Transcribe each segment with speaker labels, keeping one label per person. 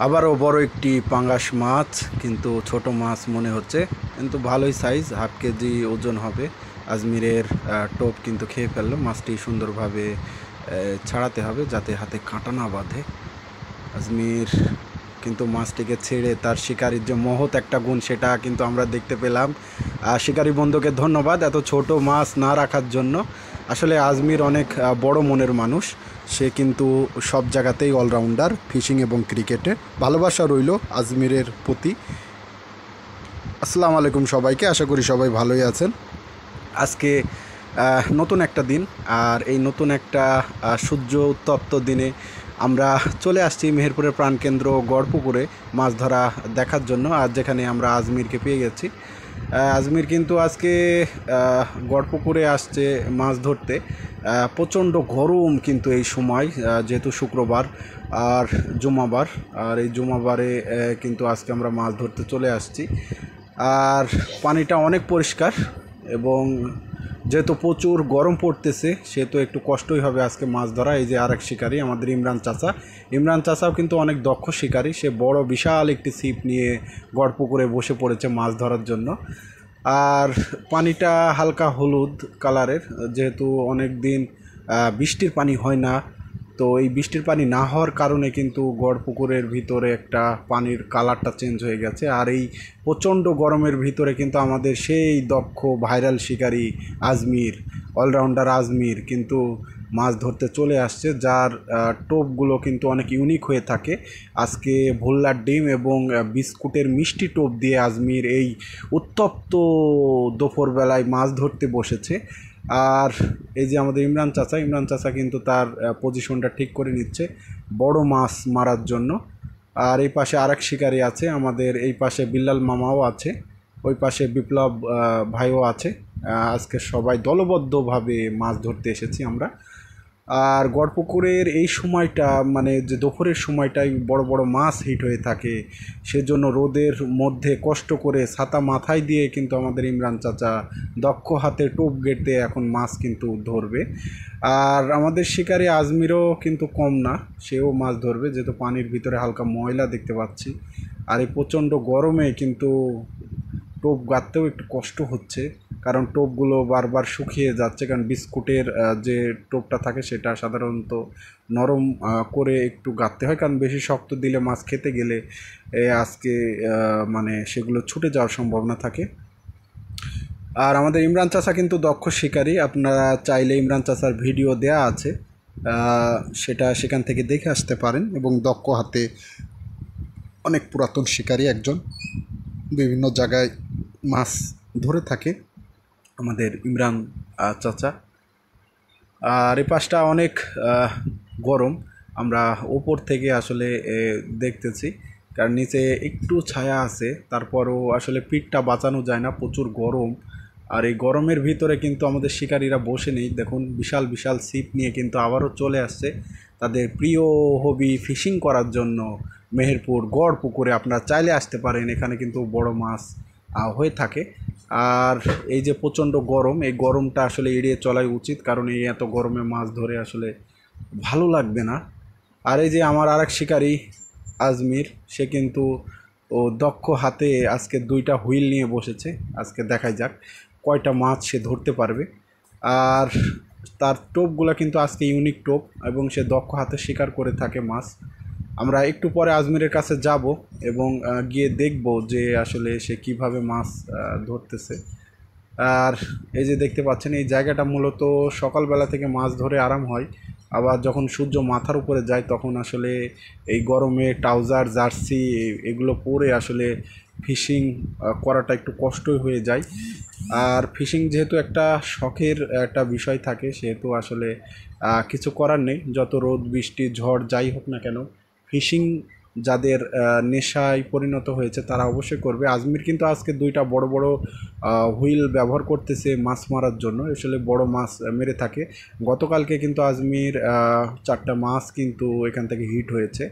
Speaker 1: আবারও বড় একটি পাঙ্গাস মাছ, কিন্তু ছোট মাছ মনে হচ্ছে, কিন্তু ভালোই সাইজ, হাফ কেজি ওজন হবে। আজমিরের টোপ কিন্তু খেয়ে ফেললো। মাছটি সুন্দরভাবে ছাড়াতে হবে যাতে হাতে কাঁটা না বাঁধে। আজমির কিন্তু মাছটিকে ছেড়ে তার শিকারির যে মহৎ একটা গুণ সেটা কিন্তু আমরা দেখতে পেলাম। শিকারি বন্ধুকে ধন্যবাদ এত ছোট মাছ না রাখার জন্য। আসলে আজমির অনেক বড় মনের মানুষ। সে কিন্তু সব জায়গাতেই অলরাউন্ডার, ফিশিং এবং ক্রিকেটে। ভালোবাসা রইল আজমিরের প্রতি। আসসালামু আলাইকুম সবাইকে, আশা করি সবাই ভালোই আছেন। আজকে নতুন একটা দিন, আর এই নতুন একটা সূর্য উত্তপ্ত দিনে আমরা চলে আসছি মেহেরপুরের প্রাণকেন্দ্র গড়পুকুরে মাছ ধরা দেখার জন্য। আর যেখানে আমরা আজমিরকে পেয়ে গেছি। আজমির কিন্তু আজকে গড়পুকুরে আসছে মাছ ধরতে। প্রচণ্ড গরম কিন্তু এই সময়, যেহেতু শুক্রবার আর জুমাবার, আর এই জুমাবারে কিন্তু আজকে আমরা মাছ ধরতে চলে আসছি। আর পানিটা অনেক পরিষ্কার, এবং যেহেতু প্রচুর গরম পড়তেছে সেহেতু একটু কষ্টই হবে আজকে মাছ ধরা। এই যে আরেক শিকারি আমাদের ইমরান চাচা। ইমরান চাচাও কিন্তু অনেক দক্ষ শিকারি। সে বড় বিশাল একটি ছিপ নিয়ে গড়পুকুরে বসে পড়েছে মাছ ধরার জন্য। আর পানিটা হালকা হলুদ কালারের, যেহেতু অনেক দিন বৃষ্টির পানি হয় না। তো এই বৃষ্টির পানি না হওয়ার কারণে কিন্তু গড়পুকুরের ভিতরে একটা পানির কালারটা চেঞ্জ হয়ে গেছে। আর এই প্রচণ্ড গরমের ভিতরে কিন্তু আমাদের সেই দক্ষ ভাইরাল শিকারী আজমির, অলরাউন্ডার আজমির কিন্তু মাছ ধরতে চলে আসছে, যার টোপগুলো কিন্তু অনেক ইউনিক হয়ে থাকে। আজকে ভোল্লার ডিম এবং বিস্কুটের মিষ্টি টোপ দিয়ে আজমির এই উত্তপ্ত দুপুরবেলায় মাছ ধরতে বসেছে। আর এই যে আমাদের ইমরান চাচা, ইমরান চাচা কিন্তু তার পজিশনটা ঠিক করে নিচ্ছে বড় মাছ মারার জন্য। আর এই পাশে আরেক শিকারি আছে আমাদের, এই পাশে বিল্লাল মামাও আছে, ওই পাশে বিপ্লব ভাইও আছে। আজকে সবাই দলবদ্ধভাবে মাছ ধরতে এসেছি আমরা। আর গড়পুকুরের এই সময়টা, মানে যে দুপুরের সময়টাই বড় বড় মাছ হিট হয়ে থাকে, সেজন্য রোদের মধ্যে কষ্ট করে ছাতা মাথায় দিয়ে কিন্তু আমাদের ইমরান চাচা দক্ষ হাতে টোপ গেড়ে এখন মাছ কিন্তু ধরবে। আর আমাদের শিকারি আজমিরও কিন্তু কম না, সেও মাছ ধরবে, যেহেতু পানির ভিতরে হালকা ময়লা দেখতে পাচ্ছি। আর এই প্রচণ্ড গরমে কিন্তু টোপ গাঁথতেও একটু কষ্ট হচ্ছে, কারণ টোপগুলো বারবার শুকিয়ে যাচ্ছে। কারণ বিস্কুটের যে টোপটা থাকে সেটা সাধারণত নরম করে একটু গাঁথতে হয়, কারণ বেশি শক্ত দিলে মাছ খেতে গেলে আজকে মানে সেগুলো ছুটে যাওয়ার সম্ভাবনা থাকে। আর আমাদের ইমরান চাচা কিন্তু দক্ষ শিকারী। আপনারা চাইলে ইমরান চাচার ভিডিও দেয়া আছে, সেটা সেখান থেকে দেখে আসতে পারেন। এবং দক্ষ হাতে অনেক পুরাতন শিকারী একজন, বিভিন্ন জায়গায় মাছ ধরে থাকে আমাদের ইমরান চাচা। আর এই পাশটা অনেক গরম, আমরা ওপর থেকে আসলে দেখতেছি, কারণ নিচে একটু ছায়া আছে, তারপরও আসলে পিঠটা বাঁচানো যায় না, প্রচুর গরম। আর এই গরমের ভিতরে কিন্তু আমাদের শিকারীরা বসে নেই, দেখুন বিশাল বিশাল ছিপ নিয়ে কিন্তু আবারও চলে আসছে তাদের প্রিয় হবি ফিশিং করার জন্য মেহেরপুর গড় পুকুরে। আপনারা চাইলে আসতে পারেন, এখানে কিন্তু বড় মাছ হয়ে থাকে। আর এই যে প্রচণ্ড গরম, এই গরমটা আসলে এড়িয়ে চলাই উচিত, কারণ এই এত গরমে মাছ ধরে আসলে ভালো লাগবে না। আর এই যে আমার আরেক শিকারী আজমির, সে কিন্তু ও দক্ষ হাতে আজকে দুইটা হুইল নিয়ে বসেছে। আজকে দেখাই যাক কয়টা মাছ সে ধরতে পারবে। আর তার টোপগুলো কিন্তু আজকে ইউনিক টোপ, এবং সে দক্ষ হাতে শিকার করে থাকে মাছ। আমরা একটু পরে আজমিরের কাছে যাব এবং গিয়ে দেখব যে আসলে সে কিভাবে মাছ ধরতেছে। আর এই যে দেখতে পাচ্ছেন, এই জায়গাটা মূলত সকালবেলা থেকে মাছ ধরে আরাম হয়, আবার যখন সূর্য মাথার উপরে যায় তখন আসলে এই গরমে ট্রাউজার জার্সি এগুলো পরে আসলে ফিশিং করাটা একটু কষ্টই হয়ে যায়। আর ফিশিং যেহেতু একটা শখের একটা বিষয় থাকে, সেহেতু আসলে কিছু করার নেই, যত রোদ বৃষ্টি ঝড় যাই হোক না কেন, ফিশিং যাদের নেশায় পরিণত হয়েছে তারা অবশ্যই করবে। আজমির কিন্তু আজকে দুইটা বড় বড় হুইল ব্যবহার করতেছে মাছ মারার জন্য, আসলে বড় মাছ মেরে থাকে। গতকালকে কিন্তু আজমির চারটা মাছ কিন্তু এখান থেকে হিট হয়েছে।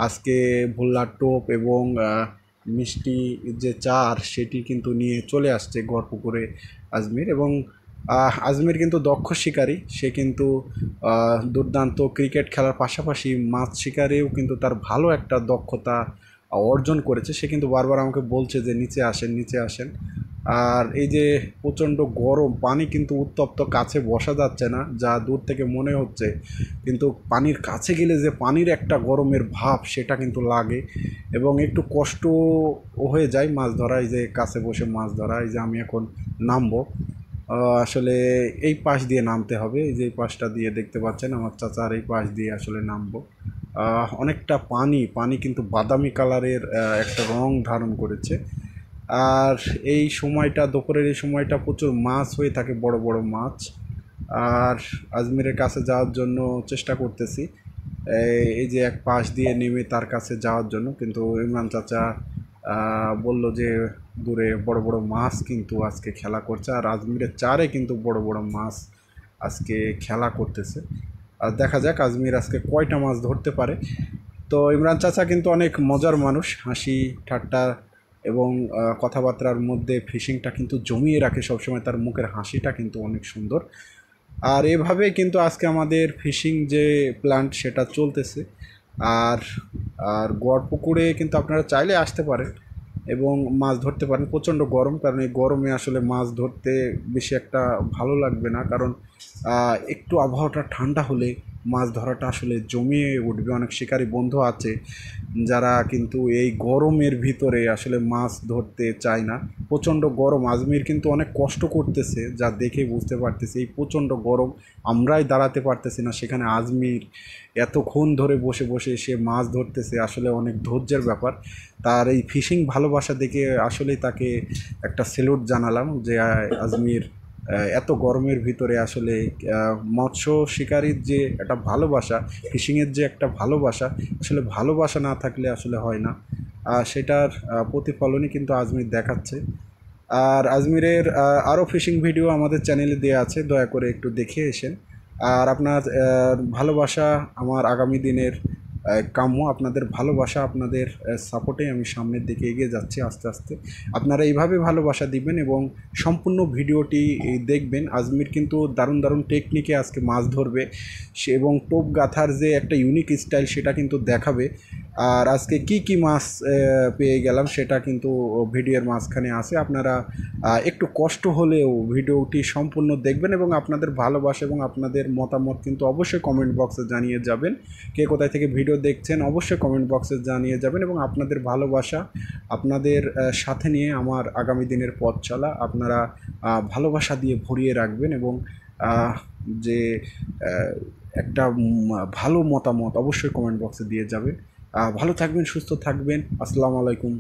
Speaker 1: আজকে ভোল্লার টোপ এবং মিষ্টি যে চার সেটি কিন্তু নিয়ে চলে আসছে গড়পুকুরে আজমির। এবং আজমির কিন্তু দক্ষ শিকারী, সে কিন্তু দুর্দান্ত ক্রিকেট খেলার পাশাপাশি মাছ শিকারেও কিন্তু তার ভালো একটা দক্ষতা অর্জন করেছে। সে কিন্তু বারবার আমাকে বলছে যে নিচে আসেন, নিচে আসেন। আর এই যে প্রচণ্ড গরম, পানি কিন্তু উত্তপ্ত, কাছে বসা যাচ্ছে না, যা দূর থেকে মনে হচ্ছে, কিন্তু পানির কাছে গেলে যে পানির একটা গরমের ভাব সেটা কিন্তু লাগে এবং একটু কষ্ট হয়ে যায় মাছ ধরা। এই যে কাছে বসে মাছ ধরা, এই যে আমি এখন নামবো, আসলে এই পাশ দিয়ে নামতে হবে। এই যে এই পাশটা দিয়ে দেখতে পাচ্ছেন আমার চাচার, এই পাশ দিয়ে আসলে নামবো। অনেকটা পানি, পানি কিন্তু বাদামি কালারের একটা রং ধারণ করেছে। আর এই সময়টা, দুপুরের এই সময়টা প্রচুর মাছ হয়ে থাকে, বড় বড় মাছ। আর আজমিরের কাছে যাওয়ার জন্য চেষ্টা করতেছি, এই যে এক পাশ দিয়ে নেমে তার কাছে যাওয়ার জন্য, কিন্তু ইমরান চাচা বলল যে দূরে বড় বড় মাছ কিন্তু আজকে খেলা করছে, আর আজমিরের চারে কিন্তু বড় বড় মাছ আজকে খেলা করতেছে। আর দেখা যাক আজমির আজকে কয়টা মাছ ধরতে পারে। তো ইমরান চাচা কিন্তু অনেক মজার মানুষ, হাসি ঠাট্টা এবং কথাবার্তার মধ্যে ফিশিংটা কিন্তু জমিয়ে রাখে সবসময়, তার মুখের হাসিটা কিন্তু অনেক সুন্দর। আর এভাবেই কিন্তু আজকে আমাদের ফিশিং যে প্ল্যান্ট সেটা চলতেছে। আর আর গড় পুকুরে কিন্তু আপনারা চাইলে আসতে পারেন এবং মাছ ধরতে পারেন। প্রচণ্ড গরম, কারণ এই গরমে আসলে মাছ ধরতে বেশি একটা ভালো লাগবে না, কারণ একটু আবহাওয়াটা ঠান্ডা হলে মাছ ধরাটা আসলে জমিয়ে উঠবে। অনেক শিকারী বন্ধু আছে যারা কিন্তু এই গরমের ভিতরে আসলে মাছ ধরতে চায় না। প্রচণ্ড গরম, আজমির কিন্তু অনেক কষ্ট করতেছে, যা দেখে বুঝতে পারতেছি। এই প্রচণ্ড গরম, আমরাই দাঁড়াতে পারতেছি না, সেখানে আজমির এতক্ষণ ধরে বসে বসে সে মাছ ধরতেছে, আসলে অনেক ধৈর্যের ব্যাপার। তার এই ফিশিং ভালোবাসা দেখে আসলেই তাকে একটা স্যালুট জানালাম, যে আজমির এত গরমের ভিতরে আসলে মৎস্য শিকারীর যে একটা ভালোবাসা, ফিশিংয়ের যে একটা ভালোবাসা, আসলে ভালোবাসা না থাকলে আসলে হয় না। সেটার প্রতিফলনই কিন্তু আজমির দেখাচ্ছে। আর আজমিরের আরও ফিশিং ভিডিও আমাদের চ্যানেলে দেওয়া আছে, দয়া করে একটু দেখে এসেন। আর আপনার ভালোবাসা আমার আগামী দিনের কাম্য, আপনাদের ভালোবাসা, আপনাদের সাপোর্টে আমি সামনের দিকে এগিয়ে যাচ্ছি আস্তে আস্তে। আপনারা এইভাবে ভালোবাসা দিবেন এবং সম্পূর্ণ ভিডিওটি দেখবেন। আজমির কিন্তু দারুণ দারুণ টেকনিকে আজকে মাছ ধরবে সে, এবং টোপ গাথার যে একটা ইউনিক স্টাইল সেটা কিন্তু দেখাবে। আর আজকে কি কি মাছ পেয়ে গেলাম সেটা কিন্তু ভিডিওর মাঝখানে আছে। আপনারা একটু কষ্ট হলেও ভিডিওটি সম্পূর্ণ দেখবেন এবং আপনাদের ভালোবাসা এবং আপনাদের মতামত কিন্তু অবশ্যই কমেন্ট বক্সে জানিয়ে যাবেন। কে কোথায় থেকে ভিডিও দেখছেন অবশ্যই কমেন্ট বক্সে জানিয়ে যাবেন, এবং আপনাদের ভালোবাসা, আপনাদের সাথে নিয়ে আমার আগামী দিনের পথ চলা আপনারা ভালোবাসা দিয়ে ভরিয়ে রাখবেন, এবং যে একটা ভালো মতামত অবশ্যই কমেন্ট বক্সে দিয়ে যাবেন। ভালো থাকবেন, সুস্থ থাকবেন। আসসালামু আলাইকুম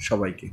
Speaker 1: সবাইকে।